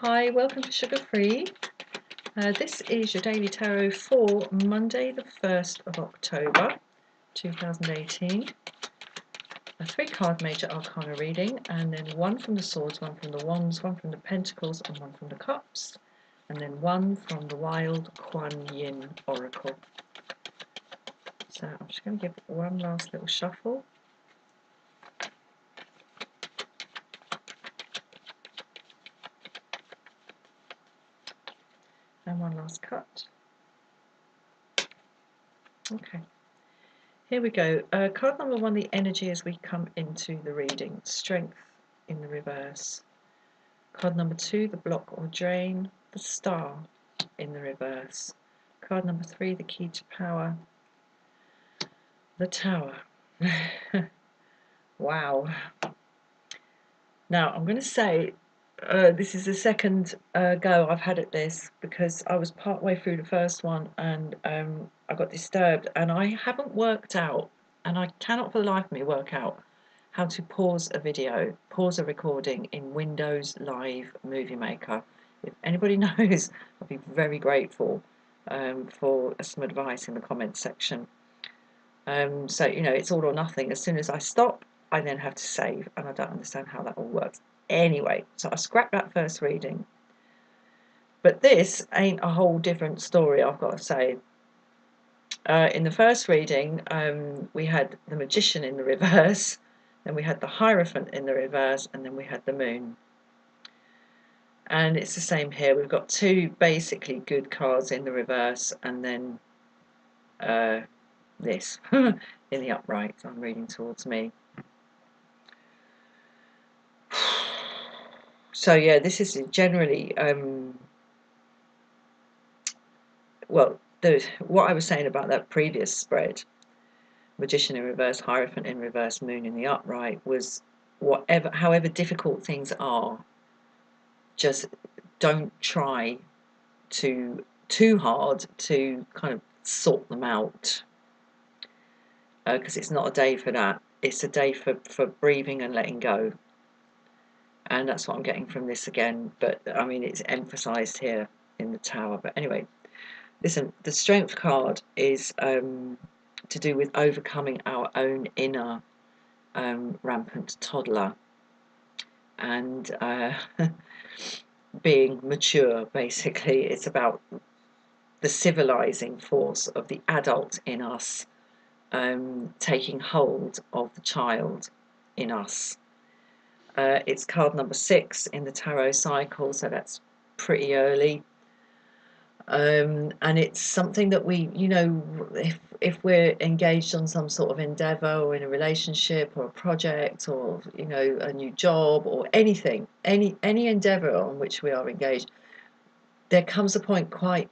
Hi, welcome to Sugar Free. This is your daily tarot for Monday, the 1st of October 2018. A 3-card major arcana reading, and then one from the Swords, one from the Wands, one from the Pentacles, and one from the Cups, and then one from the Wild Kuan Yin Oracle. So I'm just going to give one last little shuffle. And one last cut. Okay, here we go. Card number 1, the energy as we come into the reading. Strength in the reverse. Card number 2, the block or drain. The Star in the reverse. Card number 3, the key to power. The Tower. Wow. Now I'm going to say this is the second go I've had at this, because I was part way through the first one and I got disturbed, and I haven't worked out, and I cannot for the life of me work out how to pause a video, pause a recording in Windows Live Movie Maker. If anybody knows, I'd be very grateful for some advice in the comments section. So, you know, it's all or nothing. As soon as I stop, I then have to save, and I don't understand how that all works. Anyway, so I scrapped that first reading. But this ain't a whole different story, I've got to say. In the first reading, we had the Magician in the reverse, then we had the Hierophant in the reverse, and then we had the Moon. And it's the same here. We've got two basically good cards in the reverse, and then this in the upright. I'm reading towards me. So yeah, this is generally well, what I was saying about that previous spread, Magician in reverse, Hierophant in reverse, Moon in the upright, was however difficult things are, just don't try too hard to kind of sort them out, because it's not a day for that. It's a day for breathing and letting go. And that's what I'm getting from this again, but I mean, it's emphasized here in the Tower. But anyway, listen, the Strength card is to do with overcoming our own inner rampant toddler and being mature, basically. It's about the civilizing force of the adult in us taking hold of the child in us. It's card number 6 in the tarot cycle, so that's pretty early. And it's something that we, you know, if we're engaged on some sort of endeavour, or in a relationship or a project, or, you know, a new job or anything, any endeavour on which we are engaged, there comes a point quite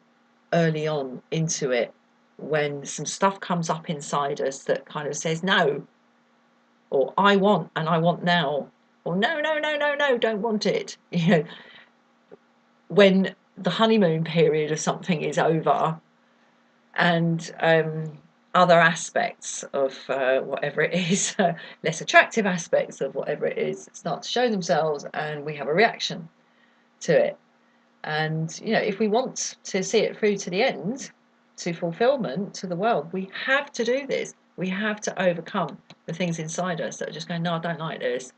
early on into it when some stuff comes up inside us that kind of says no, or I want, and I want now, or no, don't want it. You know, when the honeymoon period of something is over, and other aspects of whatever it is, less attractive aspects of whatever it is, start to show themselves, and we have a reaction to it. And, you know, if we want to see it through to the end, to fulfillment, to the world, we have to do this. We have to overcome the things inside us that are just going, no, I don't like this,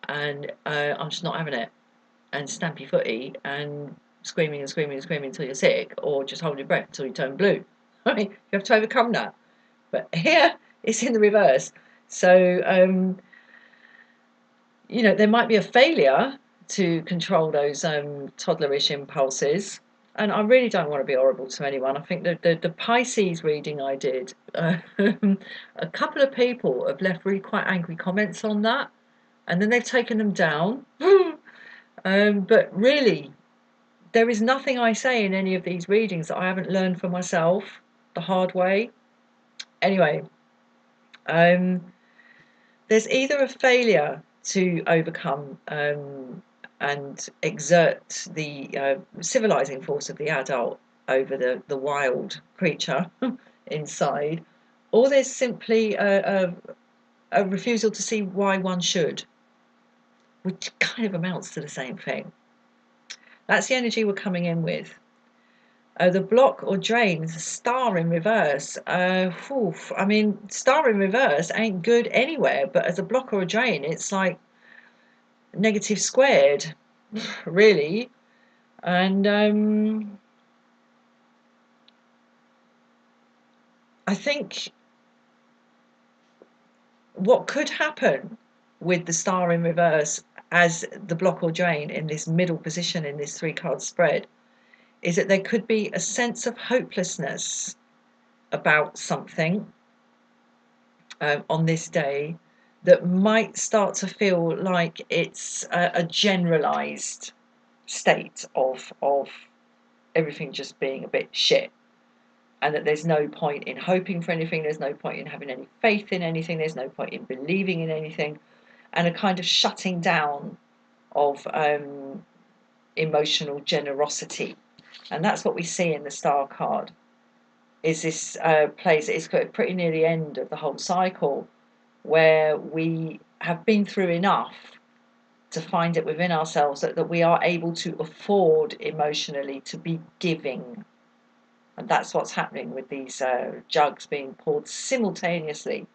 and I'm just not having it, and stampy footy and screaming and screaming and screaming until you're sick, or just hold your breath until you turn blue. I mean, you have to overcome that. But here it's in the reverse. So you know, there might be a failure to control those toddlerish impulses. And I really don't want to be horrible to anyone. I think the Pisces reading I did, a couple of people have left really quite angry comments on that, and then they've taken them down. But really, there is nothing I say in any of these readings that I haven't learned for myself the hard way. Anyway, there's either a failure to overcome and exert the civilizing force of the adult over the wild creature inside, or there's simply a refusal to see why one should, which kind of amounts to the same thing. That's the energy we're coming in with. The block or drain is a star in reverse. I mean, star in reverse ain't good anywhere, but as a block or a drain, it's like negative squared, really. And I think what could happen with the star in reverse as the block or drain in this middle position in this 3-card spread is that there could be a sense of hopelessness about something on this day that might start to feel like it's a generalized state of everything just being a bit shit, and that there's no point in hoping for anything, there's no point in having any faith in anything, there's no point in believing in anything, and a kind of shutting down of emotional generosity. And that's what we see in the star card, is this place. It's pretty near the end of the whole cycle, where we have been through enough to find it within ourselves that we are able to afford emotionally to be giving. And that's what's happening with these jugs being poured simultaneously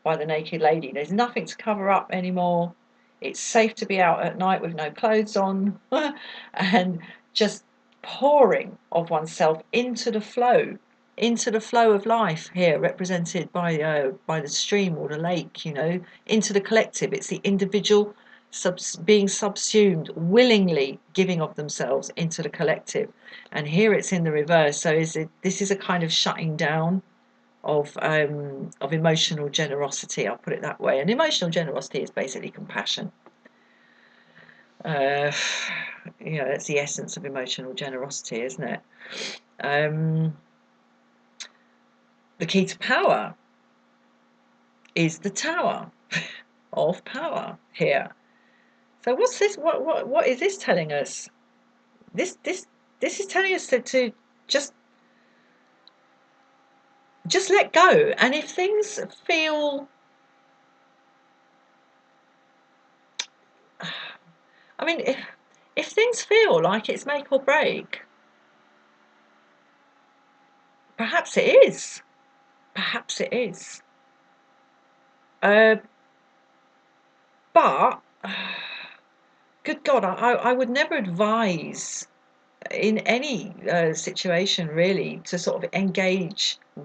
by the naked lady. There's nothing to cover up anymore. It's safe to be out at night with no clothes on and just pouring of oneself into the flow of life here, represented by the stream or the lake, into the collective. It's the individual being subsumed, willingly giving of themselves into the collective. And here it's in the reverse. So this is a kind of shutting down of emotional generosity, I'll put it that way. And emotional generosity is basically compassion. That's the essence of emotional generosity, isn't it? The key to power is the Tower of Power here. So what's this? What is this telling us? This is telling us to just let go. And if things feel, I mean, if things feel like it's make or break, perhaps it is. Perhaps it is. But good God, I would never advise in any situation really to sort of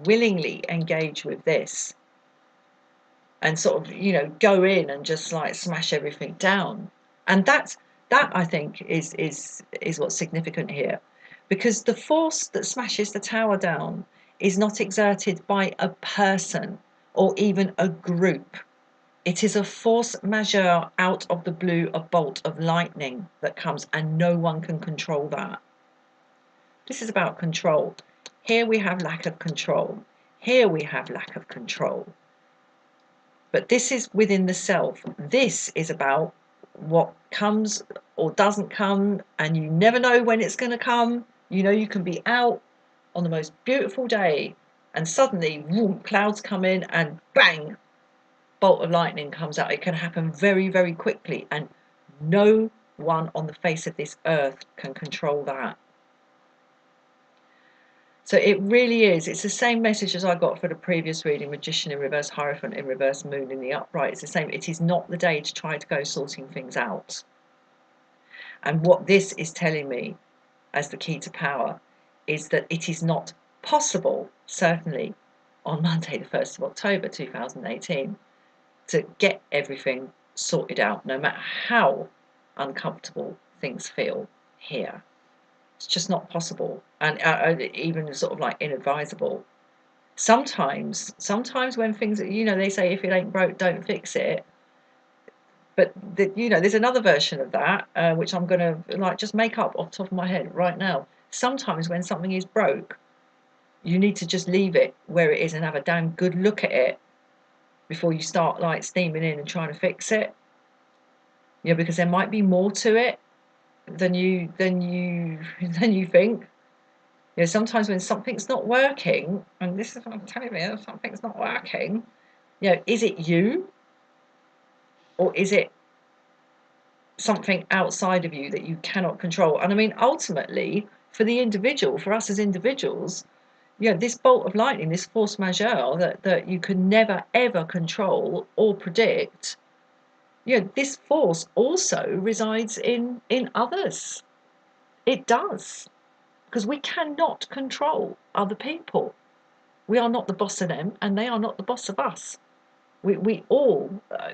willingly engage with this and sort of, go in and just like smash everything down. And that I think is what's significant here, because the force that smashes the tower down is not exerted by a person or even a group. It is a force majeure out of the blue, a bolt of lightning that comes, and no one can control that. This is about control. Here we have lack of control. Here we have lack of control. But this is within the self. This is about what comes or doesn't come, and you never know when it's going to come. You can be out on the most beautiful day and suddenly, whoom, clouds come in and bang, bolt of lightning comes out. It can happen very, very quickly, and no one on the face of this earth can control that. So it really is. It's the same message as I got for the previous reading, Magician in reverse, Hierophant in reverse, Moon in the upright. It's the same. It is not the day to try to go sorting things out. And what this is telling me as the key to power is that it is not possible, certainly on Monday the 1st of October 2018, to get everything sorted out, no matter how uncomfortable things feel here. It's just not possible, and even sort of like inadvisable. Sometimes when things, they say if it ain't broke, don't fix it. But there's another version of that, which I'm going to like just make up off the top of my head right now. Sometimes when something is broke, you need to just leave it where it is and have a damn good look at it before you start like steaming in and trying to fix it. Because there might be more to it than you think. Sometimes when something's not working, and this is what I'm telling you, something's not working, is it you? Or is it something outside of you that you cannot control. And I mean, ultimately, for the individual, for us as individuals, this bolt of lightning, this force majeure that you can never ever control or predict, this force also resides in others. It does, because we cannot control other people. We are not the boss of them, and they are not the boss of us. We all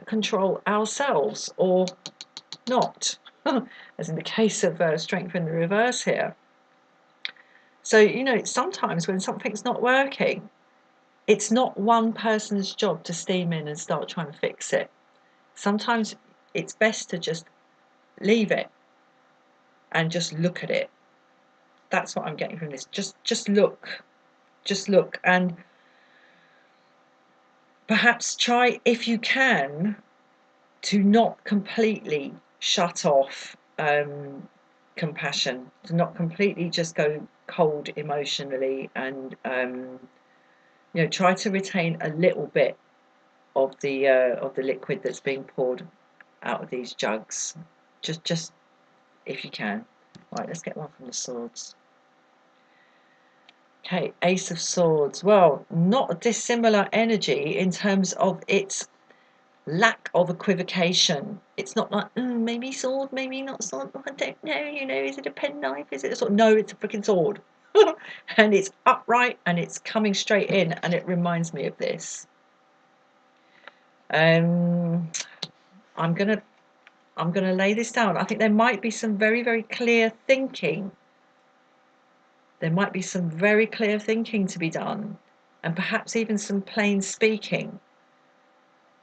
control ourselves, or not, as in the case of strength in the reverse here. So, sometimes when something's not working, it's not one person's job to steam in and start trying to fix it. Sometimes it's best to just leave it and just look at it. That's what I'm getting from this. Just look. Just look, and perhaps try, if you can, to not completely shut off compassion, to not completely just go cold emotionally, and try to retain a little bit of the liquid that's being poured out of these jugs, just if you can. Right, let's get one from the swords. Okay, Ace of Swords. Well, not a dissimilar energy in terms of its lack of equivocation. It's not like, maybe sword, maybe not sword, I don't know, is it a penknife, is it a sword? No, it's a freaking sword. And it's upright and it's coming straight in, and it reminds me of this. I'm gonna lay this down. I think there might be some very, very clear thinking. There might be some very clear thinking to be done, and perhaps even some plain speaking.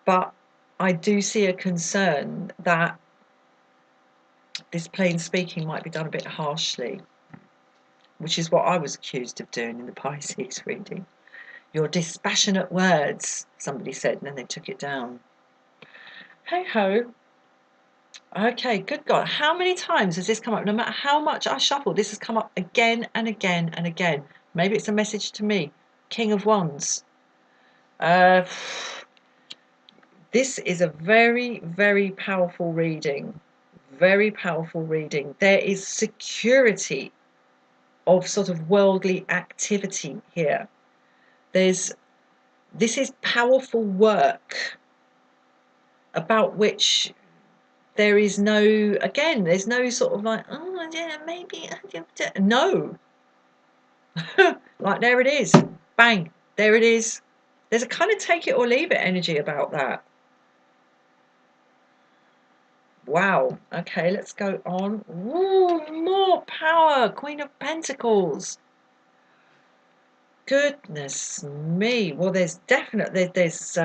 But I do see a concern that this plain speaking might be done a bit harshly, which is what I was accused of doing in the Pisces reading. Your dispassionate words, somebody said, and then they took it down. Hey ho. Okay, good God. How many times has this come up? No matter how much I shuffle, this has come up again and again and again. Maybe it's a message to me. King of Wands. This is a very, very powerful reading. Very powerful reading. There is security of sort of worldly activity here. This is powerful work about which there is no, again, there's no sort of like, oh yeah, maybe, no. Like, there it is, bang, there it is. There's a kind of take it or leave it energy about that. Wow. Okay, let's go on. Ooh, more power. Queen of Pentacles. Goodness me. Well, there's definitely there's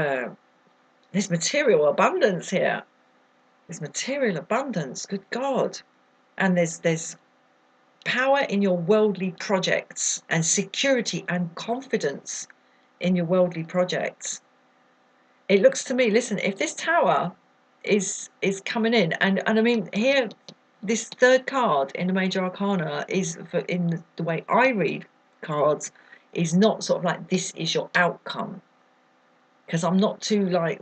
material abundance here. There's material abundance. Good God. And there's power in your worldly projects, and security and confidence in your worldly projects. It looks to me, listen, if this tower is coming in, and I mean here, this third card in the major arcana is, in the way I read cards, is not sort of like this is your outcome, because I'm not too like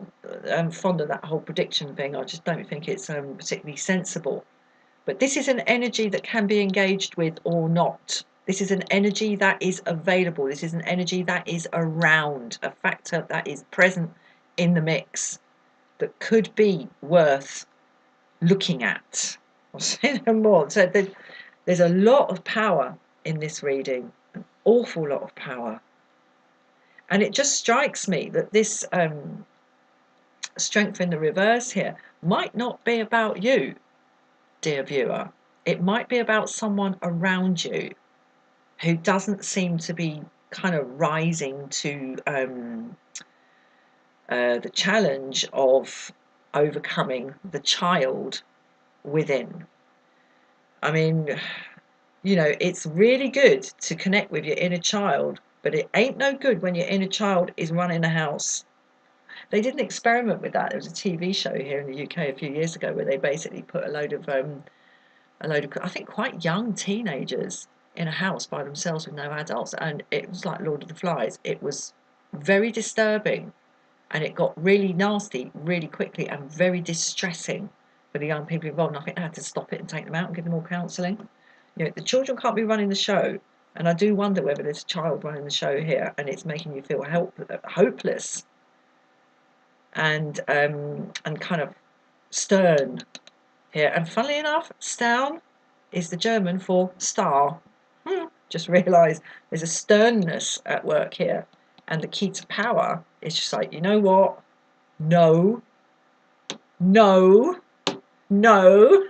fond of that whole prediction thing. I just don't think it's particularly sensible. But this is an energy that can be engaged with or not. This is an energy that is available. This is an energy that is around, a factor that is present in the mix, that could be worth looking at. I'll say no more. So there's a lot of power in this reading, an awful lot of power. And it just strikes me that this strength in the reverse here might not be about you, dear viewer. It might be about someone around you who doesn't seem to be kind of rising to the challenge of overcoming the child within. I mean, it's really good to connect with your inner child, but it ain't no good when your inner child is running a house. They did an experiment with that. There was a TV show here in the UK a few years ago where they basically put a load of I think quite young teenagers in a house by themselves with no adults, and it was like Lord of the Flies. It was very disturbing, and it got really nasty really quickly and very distressing for the young people involved. And I think they had to stop it and take them out and give them all counselling. You know, the children can't be running the show. And I do wonder whether there's a child running the show here and it's making you feel hopeless and kind of stern here. And funnily enough, Stern is the German for star. Just realised there's a sternness at work here. And the key to power is just like, you know what? No. No. No.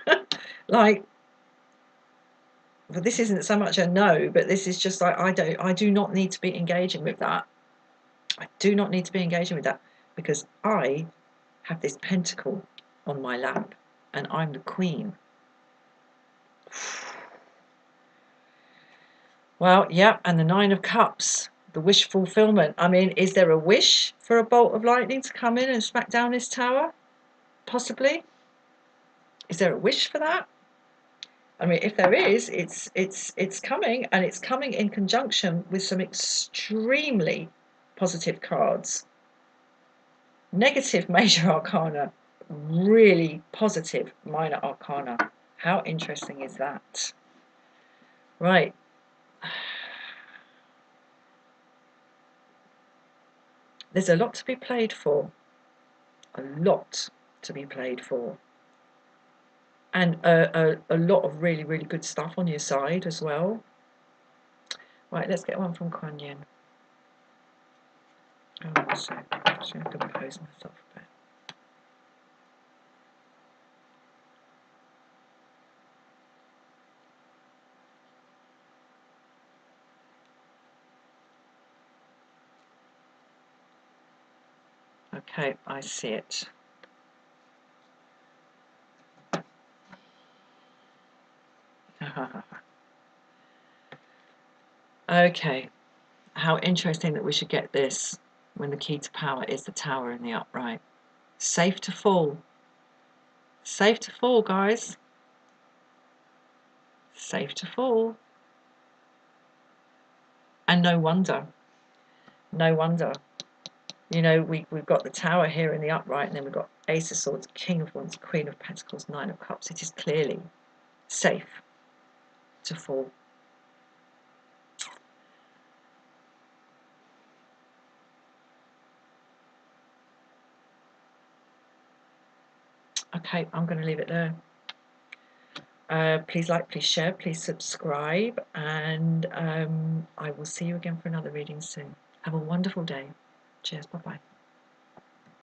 Like, but this isn't so much a no, but this is just like, I do not need to be engaging with that. I do not need to be engaging with that because I have this pentacle on my lap and I'm the queen. Well, yeah, and the 9 of Cups, the wish fulfillment. I mean, is there a wish for a bolt of lightning to come in and smack down this tower? Possibly. Is there a wish for that? I mean, if there is, it's coming, and it's coming in conjunction with some extremely positive cards. Negative major arcana, really positive minor arcana. How interesting is that? Right. There's a lot to be played for. A lot to be played for. And a lot of really, really good stuff on your side as well. Right, let's get one from Kuan Yin. Oh, one sec. Actually, I'm going to pose myself a bit. Okay, I see it. Okay, how interesting that we should get this when the key to power is the tower in the upright. Safe to fall. Safe to fall, guys. Safe to fall. And no wonder. No wonder. You know, we've got the tower here in the upright, and then we've got Ace of Swords, King of Wands, Queen of Pentacles, 9 of Cups. It is clearly safe to fall. Okay, I'm going to leave it there. Please like, please share, please subscribe, and I will see you again for another reading soon. Have a wonderful day. Cheers, bye-bye.